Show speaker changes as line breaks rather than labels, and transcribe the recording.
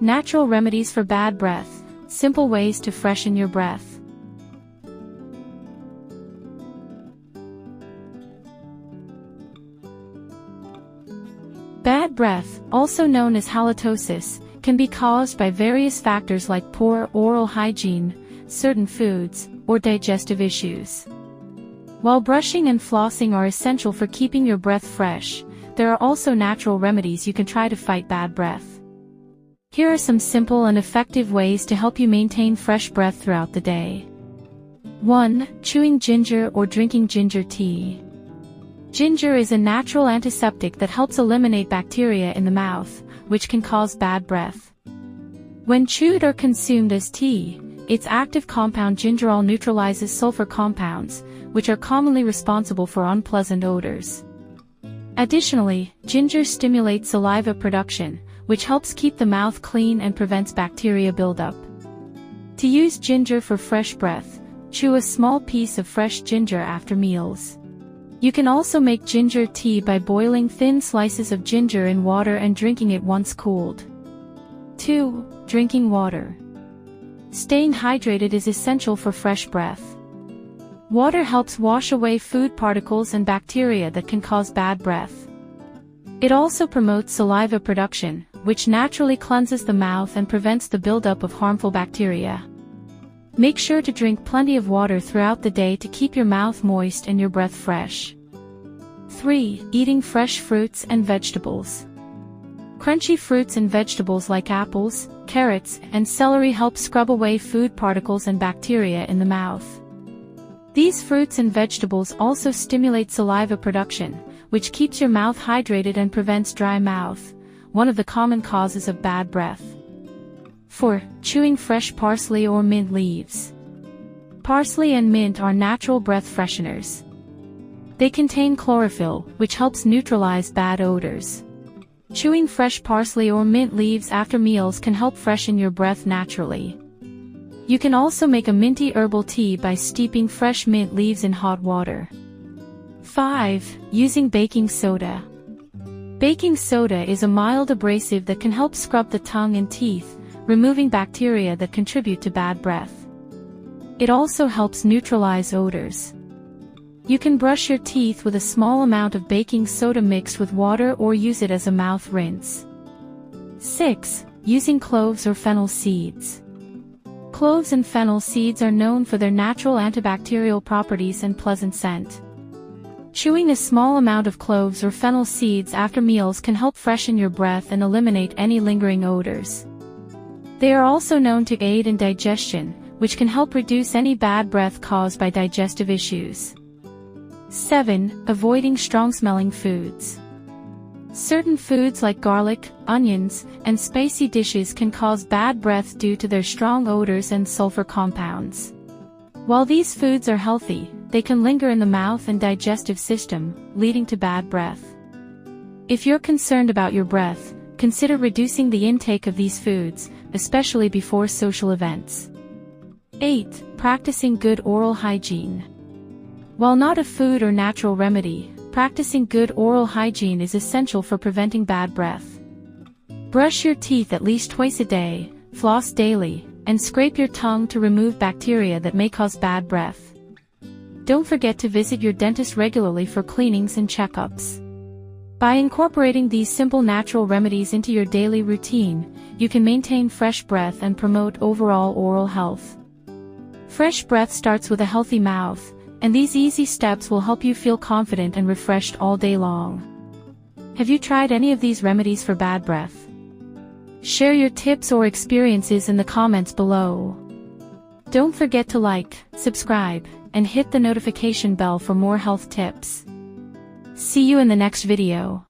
Natural remedies for bad breath. Simple ways to freshen your breath. Bad breath, also known as halitosis, can be caused by various factors like poor oral hygiene, certain foods, or digestive issues. While brushing and flossing are essential for keeping your breath fresh, there are also natural remedies you can try to fight bad breath. Here are some simple and effective ways to help you maintain fresh breath throughout the day. 1. Chewing ginger or drinking ginger tea. Ginger is a natural antiseptic that helps eliminate bacteria in the mouth, which can cause bad breath. When chewed or consumed as tea, its active compound gingerol neutralizes sulfur compounds, which are commonly responsible for unpleasant odors. Additionally, ginger stimulates saliva production, which helps keep the mouth clean and prevents bacteria buildup. To use ginger for fresh breath, chew a small piece of fresh ginger after meals. You can also make ginger tea by boiling thin slices of ginger in water and drinking it once cooled. 2. Drinking water. Staying hydrated is essential for fresh breath. Water helps wash away food particles and bacteria that can cause bad breath. It also promotes saliva production, which naturally cleanses the mouth and prevents the buildup of harmful bacteria. Make sure to drink plenty of water throughout the day to keep your mouth moist and your breath fresh. 3. Eating fresh fruits and vegetables. Crunchy fruits and vegetables like apples, carrots, and celery help scrub away food particles and bacteria in the mouth. These fruits and vegetables also stimulate saliva production, which keeps your mouth hydrated and prevents dry mouth, one of the common causes of bad breath. 4. Chewing fresh parsley or mint leaves. Parsley and mint are natural breath fresheners. They contain chlorophyll, which helps neutralize bad odors. Chewing fresh parsley or mint leaves after meals can help freshen your breath naturally. You can also make a minty herbal tea by steeping fresh mint leaves in hot water. 5. Using baking soda. Baking soda is a mild abrasive that can help scrub the tongue and teeth, removing bacteria that contribute to bad breath. It also helps neutralize odors. You can brush your teeth with a small amount of baking soda mixed with water or use it as a mouth rinse. 6. Using cloves or fennel seeds. Cloves and fennel seeds are known for their natural antibacterial properties and pleasant scent. Chewing a small amount of cloves or fennel seeds after meals can help freshen your breath and eliminate any lingering odors. They are also known to aid in digestion, which can help reduce any bad breath caused by digestive issues. 7. Avoiding strong-smelling foods. Certain foods like garlic, onions, and spicy dishes can cause bad breath due to their strong odors and sulfur compounds. While these foods are healthy, they can linger in the mouth and digestive system, leading to bad breath. If you're concerned about your breath, consider reducing the intake of these foods, especially before social events. 8. Practicing good oral hygiene. While not a food or natural remedy, practicing good oral hygiene is essential for preventing bad breath. Brush your teeth at least twice a day, floss daily, and scrape your tongue to remove bacteria that may cause bad breath. Don't forget to visit your dentist regularly for cleanings and checkups. By incorporating these simple natural remedies into your daily routine, you can maintain fresh breath and promote overall oral health. Fresh breath starts with a healthy mouth, and these easy steps will help you feel confident and refreshed all day long. Have you tried any of these remedies for bad breath? Share your tips or experiences in the comments below. Don't forget to like, subscribe, and hit the notification bell for more health tips. See you in the next video.